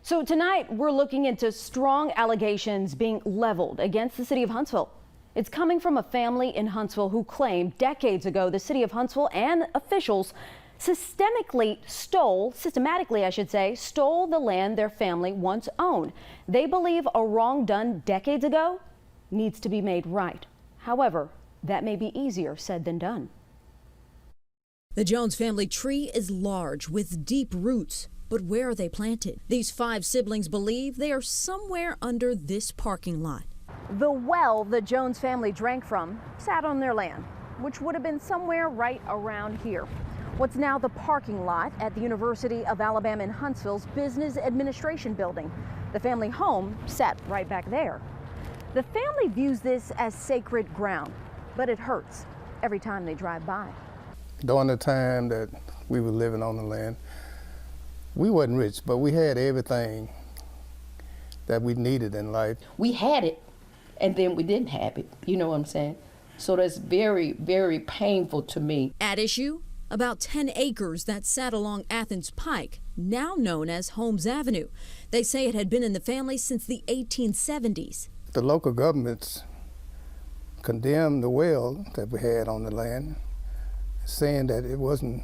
So tonight we're looking into strong allegations being leveled against the city of Huntsville. It's coming from a family in Huntsville who claimed decades ago the city of Huntsville and officials systematically stole the land their family once owned. They believe a wrong done decades ago needs to be made right. However, that may be easier said than done. The Jones family tree is large with deep roots. But where are they planted? These 5 siblings believe they are somewhere under this parking lot. The well the Jones family drank from sat on their land, which would have been somewhere right around here. What's now the parking lot at the University of Alabama in Huntsville's Business Administration building. The family home sat right back there. The family views this as sacred ground, but it hurts every time they drive by. During the time that we were living on the land, we wasn't rich, but we had everything that we needed in life. We had it, and then we didn't have it. You know what I'm saying? So that's very, very painful to me. At issue, about 10 acres that sat along Athens Pike, now known as Holmes Avenue. They say it had been in the family since the 1870s. The local governments condemned the well that we had on the land, saying that it wasn't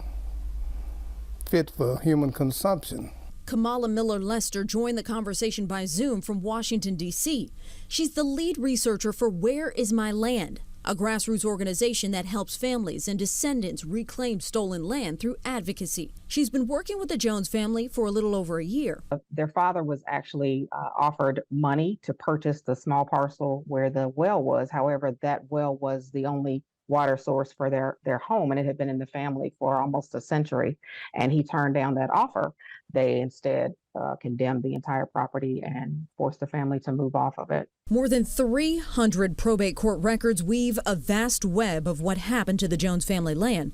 fit for human consumption. Kamala Miller-Lester joined the conversation by Zoom from Washington, D.C. She's the lead researcher for Where Is My Land, a grassroots organization that helps families and descendants reclaim stolen land through advocacy. She's been working with the Jones family for a little over a year. Their father was actually offered money to purchase the small parcel where the well was. However, that well was the only water source for their home, and it had been in the family for almost a century, and he turned down that offer. They instead condemned the entire property and forced the family to move off of it. More than 300 probate court records weave a vast web of what happened to the Jones family land.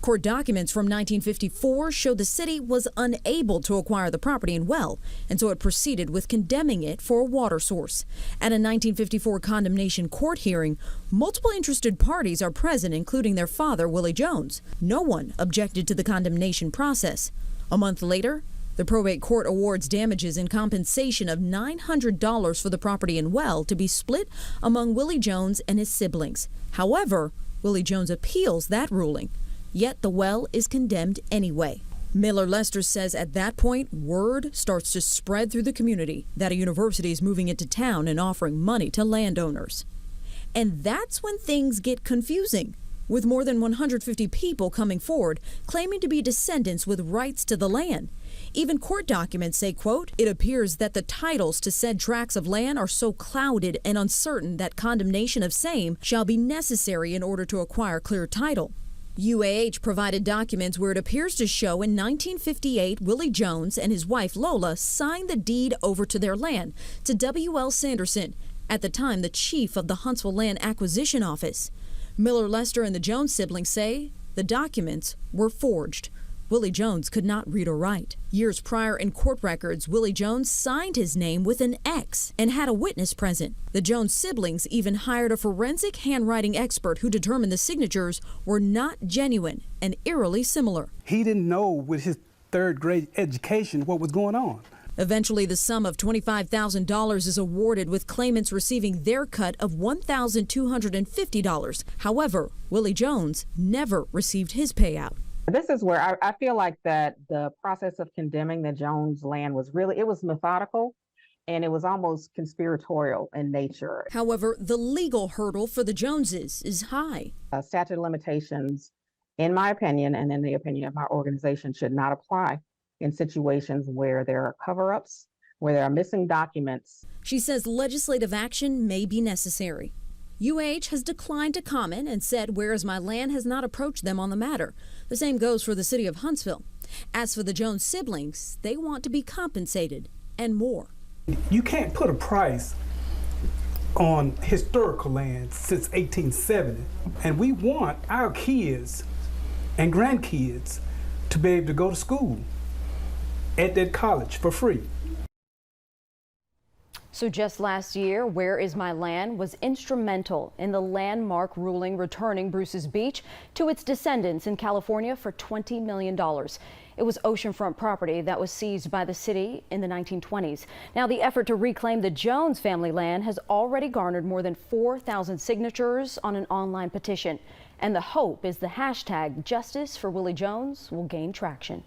Court documents from 1954 show the city was unable to acquire the property and well, and so it proceeded with condemning it for a water source. At a 1954 condemnation court hearing, multiple interested parties are present, including their father, Willie Jones. No one objected to the condemnation process. A month later, the probate court awards damages and compensation of $900 for the property and well to be split among Willie Jones and his siblings. However, Willie Jones appeals that ruling. Yet the well is condemned anyway. Miller-Lester says at that point, word starts to spread through the community that a university is moving into town and offering money to landowners. And that's when things get confusing, with more than 150 people coming forward claiming to be descendants with rights to the land. Even court documents say, quote, "It appears that the titles to said tracts of land are so clouded and uncertain that condemnation of same shall be necessary in order to acquire clear title." UAH provided documents where it appears to show in 1958 Willie Jones and his wife Lola signed the deed over to their land to W.L. Sanderson, at the time the chief of the Huntsville Land Acquisition Office. Miller-Lester and the Jones siblings say the documents were forged. Willie Jones could not read or write. Years prior in court records, Willie Jones signed his name with an X and had a witness present. The Jones siblings even hired a forensic handwriting expert who determined the signatures were not genuine and eerily similar. He didn't know with his 3rd grade education what was going on. Eventually, the sum of $25,000 is awarded, with claimants receiving their cut of $1,250. However, Willie Jones never received his payout. This is where I feel like that the process of condemning the Jones land was it was methodical, and it was almost conspiratorial in nature. However, the legal hurdle for the Joneses is high. Statute of limitations, in my opinion, and in the opinion of my organization, should not apply in situations where there are cover-ups, where there are missing documents. She says legislative action may be necessary. UAH has declined to comment and said Where Is My Land has not approached them on the matter. The same goes for the city of Huntsville. As for the Jones siblings, they want to be compensated and more. You can't put a price on historical land since 1870, and we want our kids and grandkids to be able to go to school at that college for free. So just last year, Where Is My Land was instrumental in the landmark ruling returning Bruce's Beach to its descendants in California for $20 million. It was oceanfront property that was seized by the city in the 1920s. Now, the effort to reclaim the Jones family land has already garnered more than 4,000 signatures on an online petition. And the hope is the hashtag Justice for Willie Jones will gain traction.